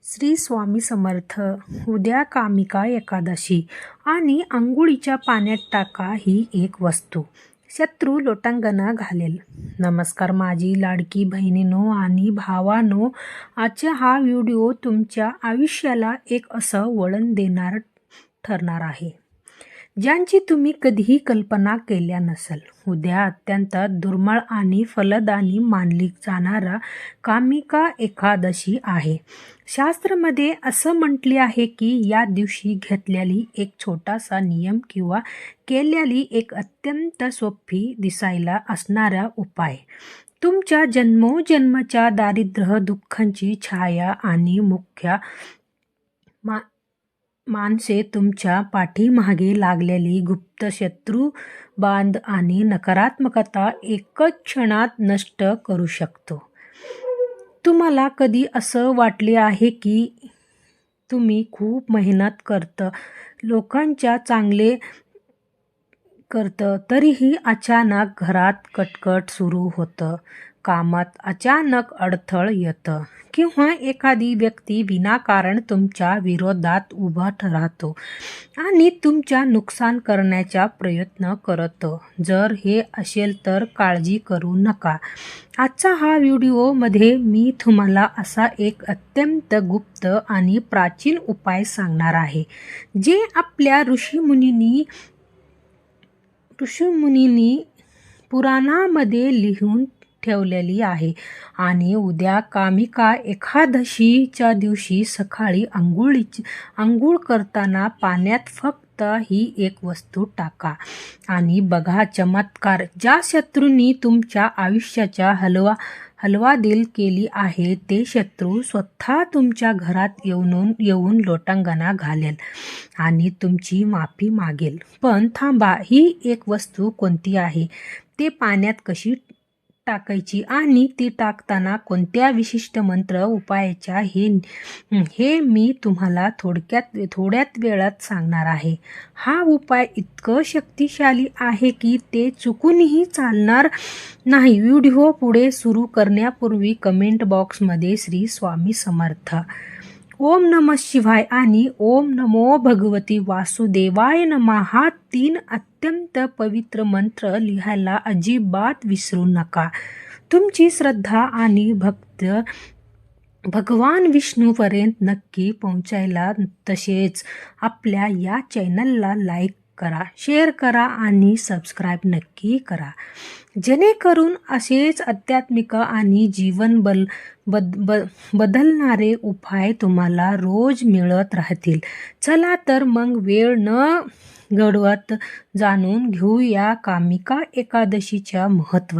श्री स्वामी समर्थ. उद्या कामिका एकादशी आणि अंघोळीच्या पाण्यात टाका ही एक वस्तू शत्रू लोटांगण घालेल. नमस्कार माझी लाडकी बहिणींनो आणि भावांनो, आजचा हा व्हिडिओ तुमच्या आयुष्याला एक असं वळण देणार ठरणार आहे ज्यांची तुम्ही कधीही कल्पना केल्या नसेल. उद्या अत्यंत दुर्मिळ आणि फलदायी मानली जाणारा कामिका एकादशी आहे. शास्त्रामध्ये असं म्हटले आहे की या दिवशी घेतलेली एक छोटासा नियम किंवा केलेली एक अत्यंत सोपी दिसायला असणारा उपाय तुमच्या जन्मोजन्माच्या दारिद्र्य, दुःखांची छाया आणि मुख्य माणसे तुमच्या पाठीमागे लागलेली गुप्त शत्रू, बांध आणि नकारात्मकता एकच क्षणात नष्ट करू शकतो. तुम्हाला कधी असं वाटले आहे की तुम्ही खूप मेहनत करता, लोकांच्या चांगले करतं, तरीही अचानक घरात कटकट सुरू होतं, कामात अचानक अडथळ येतं किंवा एखादी व्यक्ती विनाकारण तुमच्या विरोधात उभा राहतो आणि तुमच्या नुकसान करण्याचा प्रयत्न करतो. जर हे असेल तर काळजी करू नका. आजचा हा व्हिडिओमध्ये मी तुम्हाला असा एक अत्यंत गुप्त आणि प्राचीन उपाय सांगणार आहे जे आपल्या ऋषीमुनींनी पुराणामध्ये लिहून ठेवलेली आहे. आणि उद्या कामिका एकादशीच्या दिवशी सकाळी अंघोळ करताना पाण्यात फक्त ही एक वस्तू टाका आणि बघा चमत्कार. ज्या शत्रूंनी तुमच्या आयुष्याचा हलवादिल केली आहे ते शत्रू स्वतः तुमच्या घरात येऊन लोटांगण घालेल आणि तुमची माफी मागेल. पण थांबा, ही एक वस्तू कोणती आहे, ते पाण्यात कशी टाकायची आणि ती टाकताना कोणत्या विशिष्ट मंत्र उपायाच्या हे मी तुम्हाला थोड्यात वेळात सांगणार आहे. हा उपाय इतकं शक्तिशाली आहे की ते चुकूनही चालणार नाही. व्हिडिओ पुढे सुरू करण्यापूर्वी कमेंट बॉक्समध्ये श्री स्वामी समर्थ, ओम नमः शिवाय आणि ओम नमो भगवती वासुदेवाय नमः हा 3 अत्यंत पवित्र मंत्र लिहायला अजिबात विसरू नका. तुमची श्रद्धा आणि भक्ती भगवान विष्णूपर्यंत नक्की पोहोचायला. तसेच आपल्या या चॅनलला लाईक करा, शेअर करा आणि सबस्क्राईब नक्की करा, जेणेकरून असेच आध्यात्मिक आणि जीवन बदलणारे उपाय तुम्हाला रोज मिळत राहतील. चला तर मग वेळ न घडवत जाणून घेऊया कामिका एकादशीच्या महत्त्व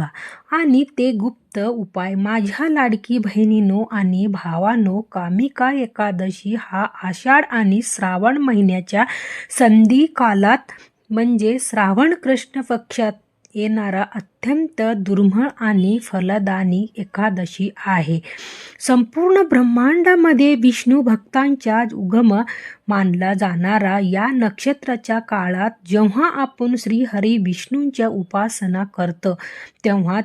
आणि ते गुप्त उपाय. माझ्या लाडकी बहिणींनो आणि भावांनो, कामिका एकादशी हा आषाढ आणि श्रावण महिन्याच्या संधी कालात म्हणजे श्रावण कृष्ण पक्षात येणारा अत्यंत दुर्मिळ आणि फलदायी एकादशी आहे. संपूर्ण ब्रह्मांडामध्ये विष्णू भक्तांचा उगम मानला जाणारा या नक्षत्राच्या काळात जेव्हा आपण श्री हरी विष्णूंच्या उपासना करतो तेव्हा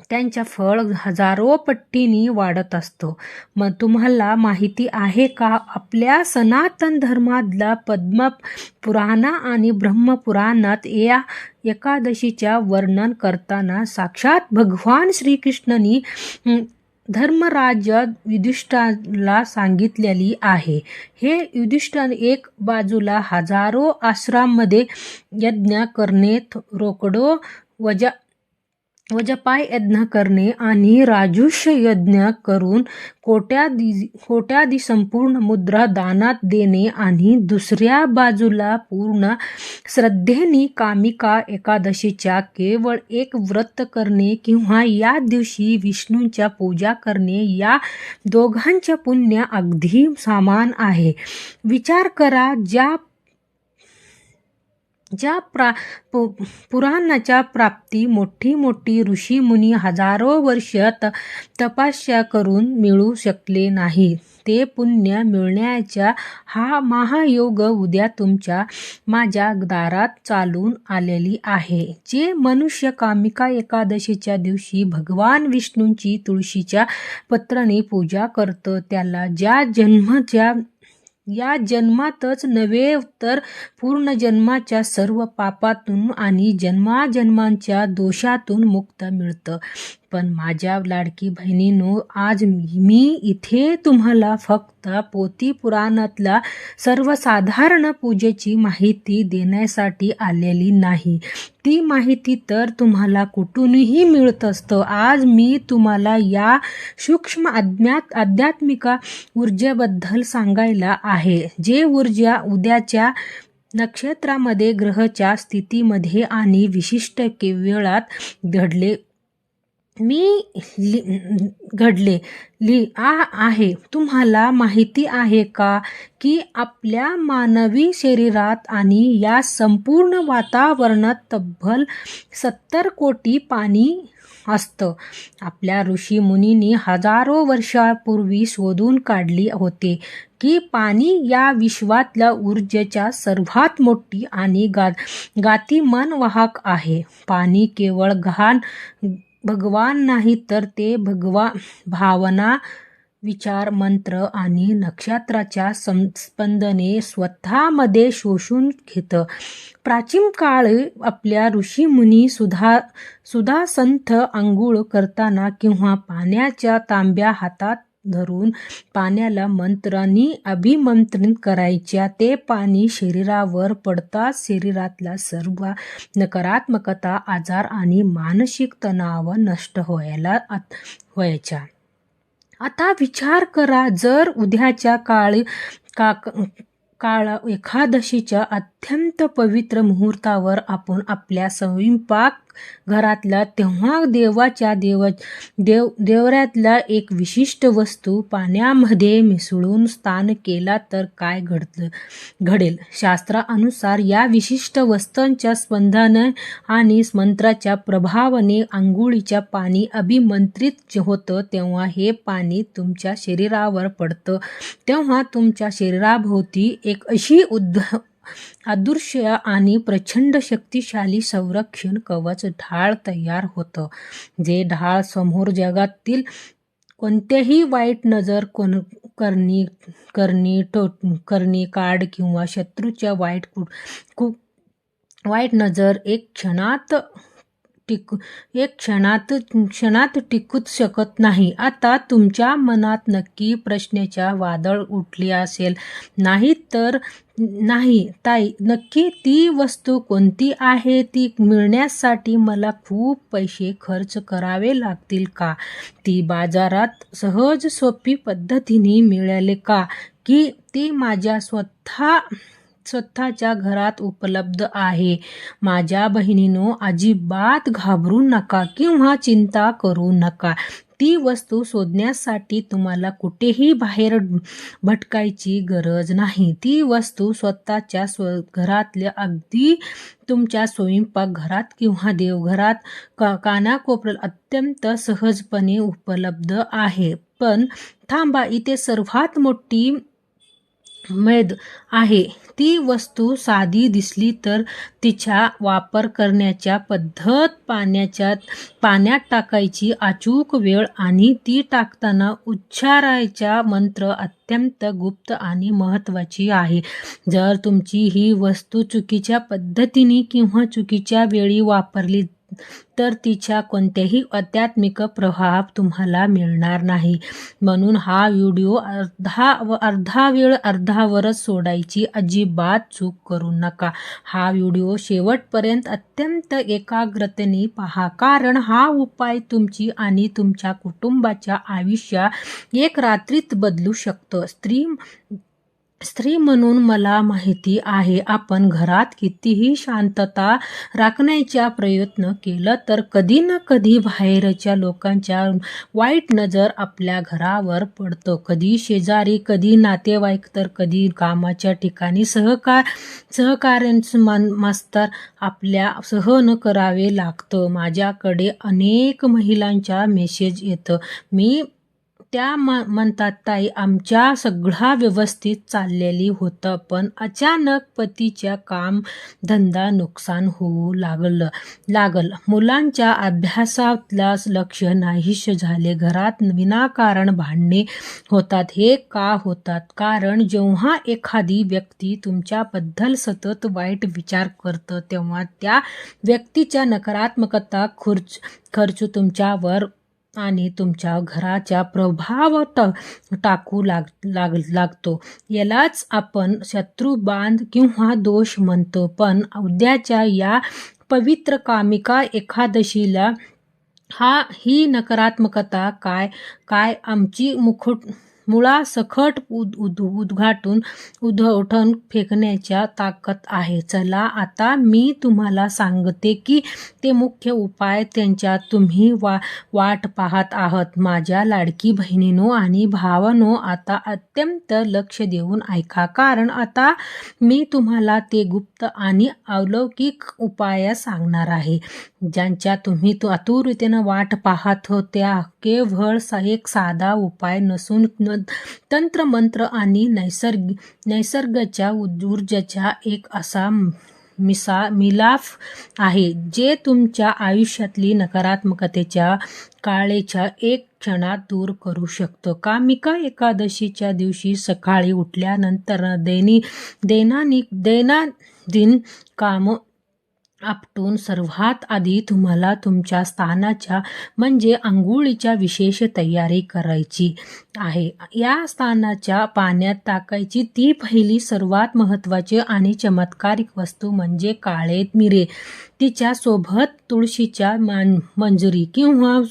त्यांच्या फळ हजारो पटींनी वाढत असतो. मग तुम्हाला माहिती आहे का, आपल्या सनातन धर्मातल्या पद्म पुराण आणि ब्रह्मपुराणात या एकादशीच्या वर्णन करताना साक्षात भगवान श्रीकृष्णांनी धर्मराज युधिष्ठिराला सांगितलेली आहे. हे युधिष्ठिर एक बाजूला हजारो आश्रमांमध्ये यज्ञ करणे, रोकडो वजपाय यज्ञ करणे आणि राजुष्य यज्ञ करून कोट्यादी संपूर्ण मुद्रा दानात देणे आणि दुसऱ्या बाजूला पूर्ण श्रद्धेने कामिका एकादशीच्या केवळ एक व्रत करणे किंवा या दिवशी विष्णूंच्या पूजा करणे, या दोघांचे पुण्य अगदी समान आहे. विचार करा, ज्या पुराणाच्या प्राप्ती मोठी मोठी ऋषीमुनी हजारो वर्ष तपस्या करून मिळू शकले नाही, ते पुण्य मिळण्याचा हा महायोग उद्या तुमच्या माझ्या दारात चालून आलेली आहे. जे मनुष्य कामिका एकादशीच्या दिवशी भगवान विष्णूंची तुळशीच्या पत्राने पूजा करतं, त्याला या जन्मातच नव्हे तर पूर्ण जन्माच्या सर्व पापातून आणि जन्माजन्मांच्या दोषातून मुक्त मिळतं. पण माझ्या लाडकी बहिणींनो, आज मी इथे तुम्हाला फक्त पोथी पुराणातला सर्वसाधारण पूजेची माहिती देण्यासाठी आलेली नाही. ती माहिती तर तुम्हाला कुठूनही मिळत असतं. आज मी तुम्हाला या सूक्ष्म आध्यात्मिक ऊर्जेबद्दल सांगायला आहे, जे ऊर्जा उद्याच्या नक्षत्रामध्ये, ग्रहाच्या स्थितीमध्ये आणि विशिष्ट वेळात घडले आहे. तुम्हाला माहिती आहे का की आपल्या मानवी शरीरात आणि या संपूर्ण वातावरणात तब्बल 70 कोटी पाणी असतं. आपल्या ऋषी मुनींनी हजारो वर्षापूर्वी शोधून काढली होते की पाणी या विश्वातल्या ऊर्जेच्या सर्वात मोठी आणि गतिमान वाहक आहे. पाणी केवळ भगवान नाही, तर ते भावना, विचार, मंत्र आणि नक्षत्राच्या स्पंदने स्वतःमध्ये शोषून घेतं. प्राचीन काळी आपल्या ऋषीमुनी सुद्धा संथ आंघोळ करताना किंवा पाण्याच्या तांब्या हातात धरून पाण्याला मंत्रांनी अभिमंत्रित करायच्या. ते पाणी शरीरावर पडताच शरीरातला सर्व नकारात्मकता, आजार आणि मानसिक तणाव नष्ट व्हायचा. आता विचार करा, जर उद्याच्या काळ एकादशीच्या अत्यंत पवित्र मुहूर्तावर आपण आपल्या स्वयंपाक घरातला तेव्हा देवाच्या देवऱ्यातला एक विशिष्ट वस्तू पाण्यामध्ये मिसळून स्नान केला तर काय घडेल? शास्त्रानुसार या विशिष्ट वस्तूंच्या स्पंदने आणि मंत्राच्या प्रभावाने आंघोळीच्या पाणी अभिमंत्रित होतं. तेव्हा हे पाणी तुमच्या शरीरावर पडतं, तेव्हा तुमच्या शरीराभोवती एक अशी अदृश्य आणि प्रचंड शक्तिशाली संरक्षण कवच ढाळ तयार होतं. जे ढाळ समोर जगातील कोणत्याही वाईट नजर करणी कार्ड किंवा शत्रूच्या वाईट नजर एक क्षणात टिकूच शकत नाही. आता तुमच्या मनात नक्की प्रश्नाच्या वादळ उठले असेल, नाही ताई, नक्की ती वस्तू कोणती आहे? ती मिळण्यासाठी मला खूप पैसे खर्च करावे लागतील का? ती बाजारात सहज सोपी पद्धतीने मिळेल का? की ती माझ्या स्वतःच्या घरात उपलब्ध आहे? माझ्या बहिणींनो, अजिबात घाबरू नका किंवा चिंता करू नका. ती वस्तू शोधण्यासाठी तुम्हाला कुठेही बाहेर भटकायची गरज नाही. ती वस्तू स्वतःच्या घरातल्या, अगदी तुमच्या स्वयंपाक घरात किंवा देवघरात कानाकोपऱ्यात अत्यंत सहजपणे उपलब्ध आहे. पण थांबा, इथे सर्वात मोठी मेद आहे. ती वस्तू साधी दिसली तर तिचा वापर करण्याच्या पद्धत, पाण्यात टाकायची अचूक वेळ आणि ती टाकताना उच्चारायचा मंत्र अत्यंत गुप्त आणि महत्त्वाची आहे. जर तुमची ही वस्तू चुकीच्या पद्धतीने किंवा चुकीच्या वेळी वापरली तर तिचा कोणताही आध्यात्मिक प्रभाव तुम्हाला मिळणार नाही. म्हणून हा व्हिडिओ अर्धावरच सोडायची अजिबात चूक करू नका. हा व्हिडिओ शेवटपर्यंत अत्यंत एकाग्रतेने पहा, कारण हा उपाय तुमची आणि तुमच्या कुटुंबाच्या आयुष्य एक रात्रीत बदलू शकतो. स्त्री म्हणून मला माहिती आहे, आपण घरात कितीही शांतता राखण्याचा प्रयत्न केला तर कधी ना कधी बाहेरच्या लोकांच्या वाईट नजर आपल्या घरावर पडतं. कधी शेजारी, कधी नातेवाईक, तर कधी कामाच्या ठिकाणी सहकार्यांचं मास्तर आपल्या सहन करावे लागतं. माझ्याकडे अनेक महिलांचा मेसेज येतं. त्या म्हणतात, ताई, आमच्या सगळं व्यवस्थित चाललेली होतं, पण अचानक पतीच्या काम धंदा नुकसान होऊ लागल. मुलांच्या अभ्यासातलं लक्ष नाहीस झाले. घरात विनाकारण भांडणे होतात. हे का होतात? कारण जेव्हा एखादी व्यक्ती तुमच्याबद्दल सतत वाईट विचार करतं, तेव्हा त्या व्यक्तीच्या नकारात्मकता खर्च तुमच्यावर आणि तुमच्या घराचा प्रभाव टाकू लागतो. यालाच आपण शत्रुबांध किंवा दोष म्हणतो. पण उद्याच्या या पवित्र कामिका एकादशीला ही नकारात्मकता काय आमची मुळासकट उधळून फेकण्याच्या ताकद आहे. चला, आता मी तुम्हाला सांगते की ते मुख्य उपाय त्यांच्या तुम्ही वाट पाहत आहात. माझ्या लाडकी बहिणींनो आणि भावांनो, आता अत्यंत लक्ष देऊन ऐका, कारण आता मी तुम्हाला ते गुप्त आणि अलौकिक उपाय सांगणार आहे, ज्यांच्या तुम्ही आतुरतेनं वाट पाहत होत्या. केवळ एक साधा उपाय नसून तंत्र मंत्र आणि नैसर्गाच्या ऊर्जेचा एक असा मिलाफ आहे, जे तुमच्या आयुष्यातली नकारात्मकतेच्या काळेच्या एक क्षणात दूर करू शकतो. कामिका एकादशीच्या दिवशी सकाळी उठल्यानंतर दैनंदिन काम आपटून सर्वात आधी तुम्हाला तुमच्या स्नानाच्या म्हणजे आंघोळीच्या विशेष तयारी करायची आहे. या स्नानाच्या पाण्यात टाकायची ती पहिली, सर्वात महत्त्वाची आणि चमत्कारिक वस्तू म्हणजे काळे मिरे. तिच्या सोबत तुळशीच्या मंजुरी किंवा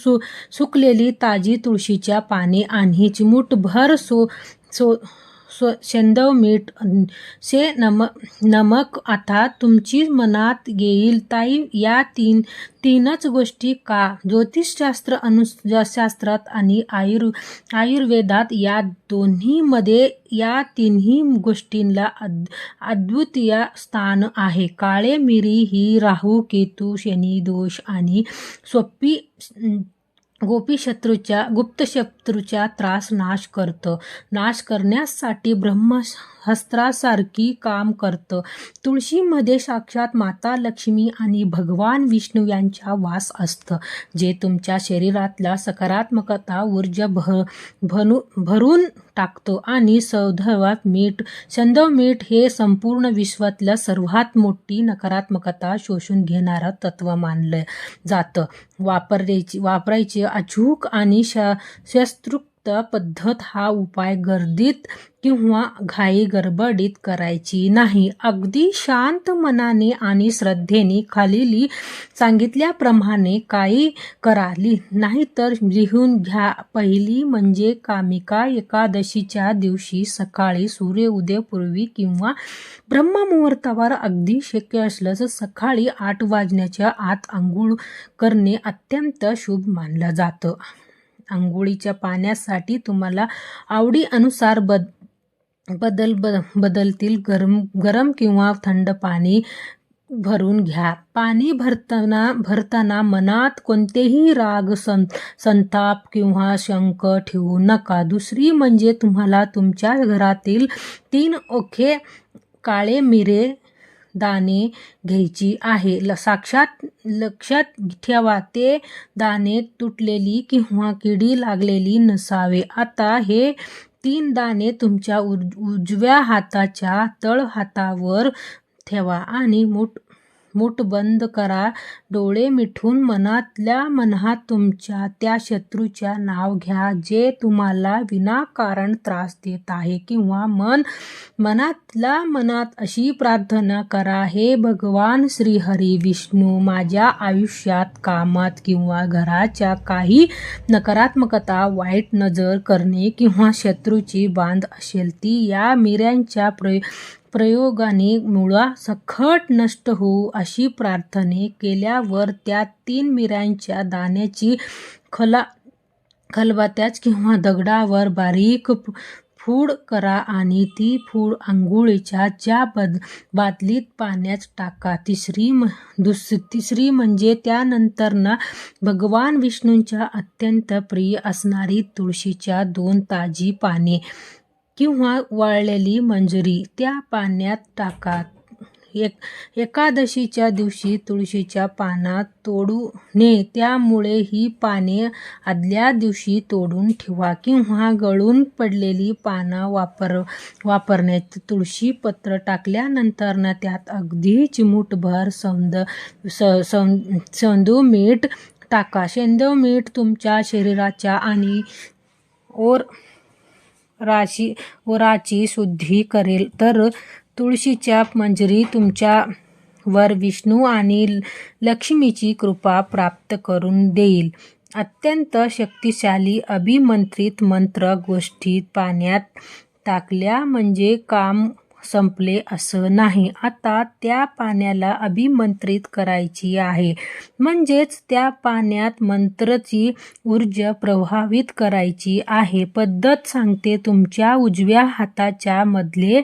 सुकलेली ताजी तुळशीच्या पाने आणि चिमूटभर शेंदव मीठ नमक. आता तुमची मनात येईल, ताई, या तीनच गोष्टी का? ज्योतिषशास्त्रात आणि आयुर्वेदात या दोन्हीमध्ये या तिन्ही गोष्टींना अद्वितीय स्थान आहे. काळे मिरी ही राहू, केतू, शनी दोष आणि गुप्त शत्रूचा त्रास नाश करण्यासाठी ब्रह्मास्त्रासारखी काम करतं. तुळशीमध्ये साक्षात माता लक्ष्मी आणि भगवान विष्णू यांचा वास असतं, जे तुमच्या शरीरातला सकारात्मकता ऊर्जा भरून टाकतो. आणि शेंदव मीठ हे संपूर्ण विश्वातलं सर्वात मोठी नकारात्मकता शोषून घेणारं तत्व मानलं जातं. वापरायची अचूक आणि शास्त्रोक्त पद्धत. हा उपाय गर्दीत किंवा घाई गडबडीत करायची नाही. अगदी शांत मनाने आणि श्रद्धेने खाली सांगितल्याप्रमाणे काही करा, नाहीतर लिहून घ्या. पहिली म्हणजे कामिका एकादशीच्या दिवशी सकाळी सूर्योदयापूर्वी किंवा ब्रह्ममुहूर्तावर, अगदी शक्य असल्यास सकाळी 8 वाजण्याच्या आत आंघोळ करणे अत्यंत शुभ मानलं जातं. आंघोळीच्या पाण्यासाठी तुम्हाला आवडीनुसार बदलतील गरम किंवा थंड पाणी भरून घ्या. पाणी भरताना मनात कोणतेही राग, संताप किंवा शंक ठेवू नका. दुसरी म्हणजे तुम्हाला तुमच्या घरातील 3 ओखे काळे मिरे दाणे घ्यायची आहे. लक्षात ठेवा, ते दाणे तुटलेली किंवा किडी लागलेली नसावे. आता हे 3 दाणे तुमच्या उजव्या हाताच्या तळहातावर ठेवा आणि मूठ बंद करा, डोळे मिटून मनातल्या मनात तुमच्या त्या शत्रूच्या नाव घ्या जे तुम्हाला विनाकारण त्रास देत आहे, किंवा मनातल्या मनात अशी प्रार्थना करा, हे भगवान श्रीहरी विष्णू, माझ्या आयुष्यात, कामात किंवा घराच्या काही नकारात्मकता, वाईट नजर करणे किंवा शत्रूची बांध असेल ती या मिऱ्यांच्या प्रयोगाने मुळासकट नष्ट होऊ. अशी प्रार्थना केल्यावर त्या 3 मिऱ्यांच्या दाण्याची खलबत्त्यात किंवा दगडावर बारीक फूड करा आणि ती फूड आंघोळीच्या ज्या बादलीत पाण्यात टाका. तिसरी म्हणजे त्यानंतर भगवान विष्णूंच्या अत्यंत प्रिय असणारी तुळशीच्या 2 ताजी पाने किंवा वाळलेली मंजिरी त्या पाण्यात टाका. एकादशीच्या दिवशी तुळशीच्या पाना तोडू नये, त्यामुळे ही पाने आदल्या दिवशी तोडून ठेवा किंवा गळून पडलेली पानं वापरण्यात. तुळशी पत्र टाकल्यानंतर त्यात अगदी चिमूटभर सेंधव मीठ टाका. सेंधव मीठ तुमच्या शरीराच्या आणि ओराची शुद्धी करेल, तर तुळशीच्या मंजिरी तुमच्यावर विष्णू आणि लक्ष्मीची कृपा प्राप्त करून देईल. अत्यंत शक्तिशाली अभिमंत्रित मंत्र गोष्टी पाण्यात टाकल्या म्हणजे काम संपले असं नाही. आता त्या पाण्याला अभिमंत्रित करायची आहे, म्हणजेच त्या पाण्यात मंत्राची ऊर्जा प्रवाहित करायची आहे. पद्धत सांगते. तुमच्या उजव्या हाताच्या मधले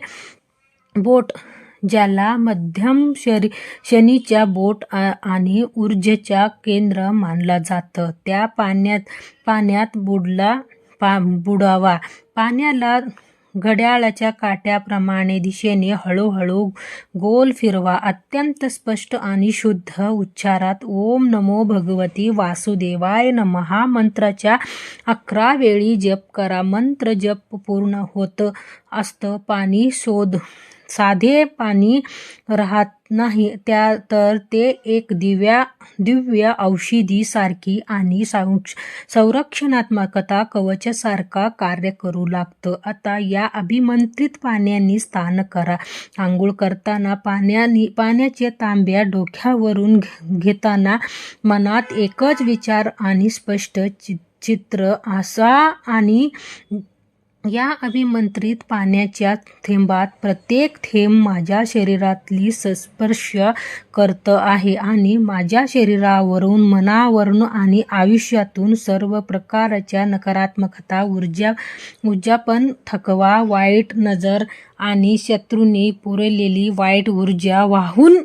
बोट, ज्याला मध्यम शनीच्या बोट आणि ऊर्जेचा केंद्र मानलं जातं, त्या पाण्यात बुडवा. पाण्याला घड्याळाच्या काट्याप्रमाणे दिशेने हळूहळू गोल फिरवा. अत्यंत स्पष्ट आणि शुद्ध उच्चारात ओम नमो भगवती वासुदेवाय नमः मंत्राचा 11 वेळी जप करा. मंत्र जप पूर्ण होत असतं पाणी साधे पाणी राहत नाही, तर ते एक दिव्य औषधी सारखी आणि संरक्षणात्मकता कवचासारखा कार्य करू लागतं. आता या अभिमंत्रित पाण्याने स्नान करा. आंघोळ करताना पाण्याच्या तांब्या डोक्यावरून घेताना मनात एकच विचार आणि स्पष्ट चित्र असा आणि या अभिमंत्रित पाण्याच्या थेंबात प्रत्येक थेंब माझ्या शरीरातली स्पर्श करत आहे आणि माझ्या शरीरावरून, मनावरून आणि आयुष्यातून सर्व प्रकारच्या नकारात्मकता, उर्जापण, थकवा, वाईट नजर आणि शत्रूंनी पुरवलेली वाईट ऊर्जा वाहून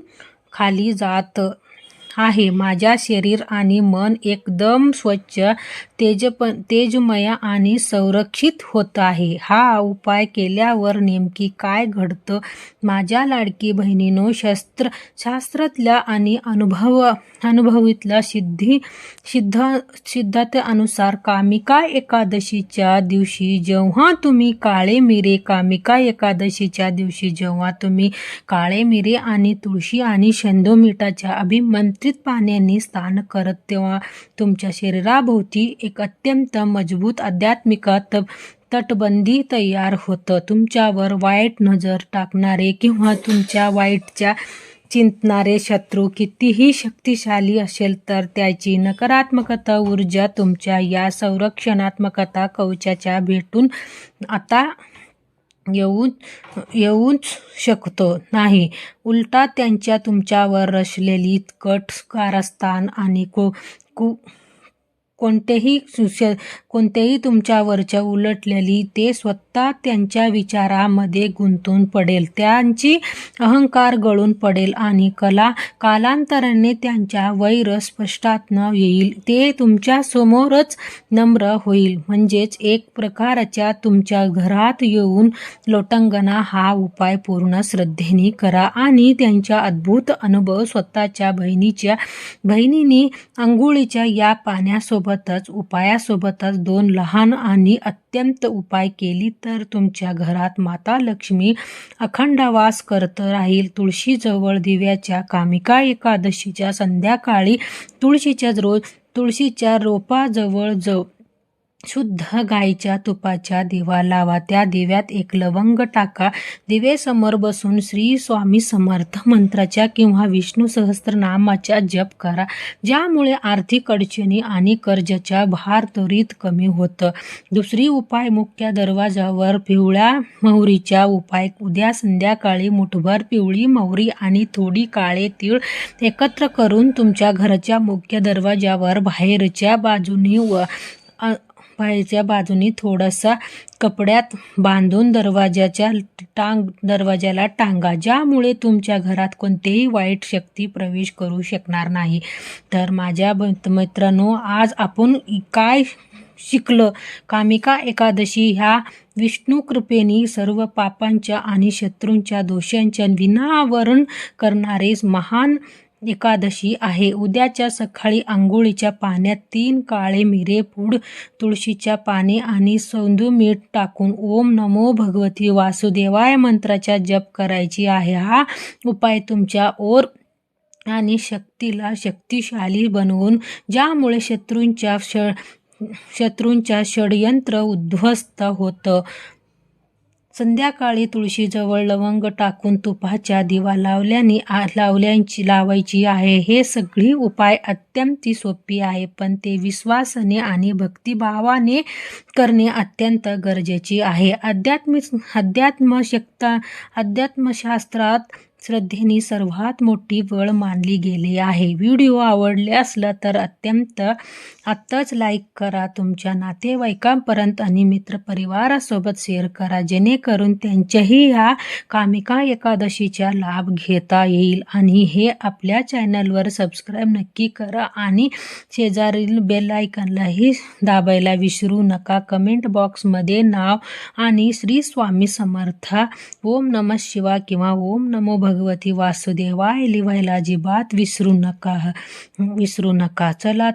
खाली जात आहे. माझ्या शरीर आणि मन एकदम स्वच्छ, तेजमय आणि संरक्षित होत आहे. हा उपाय केल्यावर नेमकी काय घडतं? माझ्या लाडकी बहिणींनो, शास्त्रातल्या आणि अनुभवीतल्या सिद्धांतानुसार कामिका एकादशीच्या दिवशी जेव्हा तुम्ही काळे मिरे एकादशीच्या दिवशी जेव्हा तुम्ही काळे मिरे आणि तुळशी आणि सेंधव मिठाच्या अभिमंत्रित पाण्याने स्नान करत, तेव्हा तुमच्या शरीराभोवती एक अत्यंत मजबूत आध्यात्मिक तटबंदी तयार होतं. तुमच्यावर वाईट नजर टाकणारे किंवा तुमच्या वाईटच्या चिंतणारे शत्रू कितीही शक्तिशाली असेल, तर त्याची नकारात्मकता ऊर्जा तुमच्या या संरक्षणात्मकता कवचाच्या भेटून आता येऊच शकतो नाही. उलटा त्यांच्या तुमच्यावर रचलेली कट, कारस्थान आणि कोणतेही तुमच्यावरच्या उलटलेली ते स्वतः त्यांच्या विचारामध्ये गुंतून पडेल. त्यांची अहंकार गळून पडेल आणि कालांतराने त्यांचा वैर स्पष्टात येईल. ते तुमच्या समोरच नम्र होईल. म्हणजेच एक प्रकारच्या तुमच्या घरात येऊन लोटांगण. हा उपाय पूर्ण श्रद्धेने करा आणि त्यांचा अद्भुत अनुभव स्वतःच्या बहिणीने आंघोळीच्या या पाण्यासोबत उपायासोबतच 2 लहान आणि अत्यंत उपाय केली तर तुमच्या घरात माता लक्ष्मी अखंड वास करत राहील. तुळशीजवळ दिव्याच्या कामिका एकादशीच्या संध्याकाळी तुळशीच्या रोपाजवळ शुद्ध गाईच्या तुपाचा दिवा लावा. त्या दिव्यात एक लवंग टाका. दिवेसमोर बसून श्री स्वामी समर्थ मंत्राच्या किंवा विष्णू सहस्त्रनामाचा जप करा, ज्यामुळे आर्थिक अडचणी आणि कर्जाचा भार त्वरित कमी होतं. दुसरी उपाय, मुख्य दरवाजावर पिवळ्या मोहरीचा उपाय. उद्या संध्याकाळी मुठभर पिवळी मोहरी आणि थोडी काळे तीळ एकत्र करून तुमच्या घराच्या मुख्य दरवाजावर बाहेरच्या बाजूनी थोडासा कपड्यात बांधून दरवाजाला टांगा, ज्यामुळे तुमच्या घरात कोणतीही वाईट शक्ती प्रवेश करू शकणार नाही. तर माझ्या मित्रांनो, आज आपण काय शिकलं? कामिका एकादशी ह्या विष्णू कृपेने सर्व पापांच्या आणि शत्रूंच्या दोषांच्या विनावरण करणारे महान एकादशी आहे. उद्याच्या सकाळी आंघोळीच्या पाण्यात 3 काळे मिरे, पूड, तुळशीच्या पाने आणि सौंदू मीठ टाकून ओम नमो भगवती वासुदेवाय मंत्राचा जप करायची आहे. हा उपाय तुमच्या ओर आणि शक्तीला शक्तिशाली बनवून, ज्यामुळे शत्रूंच्या षडयंत्र उद्ध्वस्त होतं. संध्याकाळी तुळशीजवळ लवंग टाकून तुपाचा दिवा लावायची आहे. हे सगळी उपाय अत्यंत सोपी आहे, पण ते विश्वासाने आणि भक्तिभावाने करणे अत्यंत गरजेचे आहे. अध्यात्मशास्त्रात श्रद्धेने सर्वात मोठी बळ मानली गेली आहे. व्हिडिओ आवडले असला तर आत्ताच लाईक करा, तुमच्या नातेवाईकांपर्यंत आणि मित्रपरिवारासोबत शेअर करा, जेणेकरून त्यांच्याही ह्या कामिका एकादशीचा लाभ घेता येईल. आणि हे आपल्या चॅनलवर सबस्क्राईब नक्की करा आणि शेजारील बेल आयकॉनलाही दाबायला विसरू नका. कमेंट बॉक्समध्ये नाव आणि श्री स्वामी समर्थ, ओम नमः शिवाय किंवा ओम नमो भगवती वासुदेवाय लिहायला अजिबात विसरू नका. चला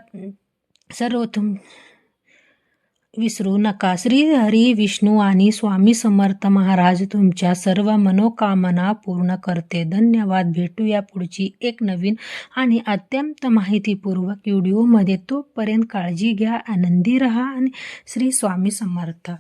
विसरू नका. श्री हरी विष्णू आणि स्वामी समर्थ महाराज तुमच्या सर्व मनोकामना पूर्ण करते. धन्यवाद. भेटूया पुढची एक नवीन आणि अत्यंत माहितीपूर्वक व्हिडिओमध्ये. तोपर्यंत काळजी घ्या, आनंदी रहा आणि श्री स्वामी समर्थ.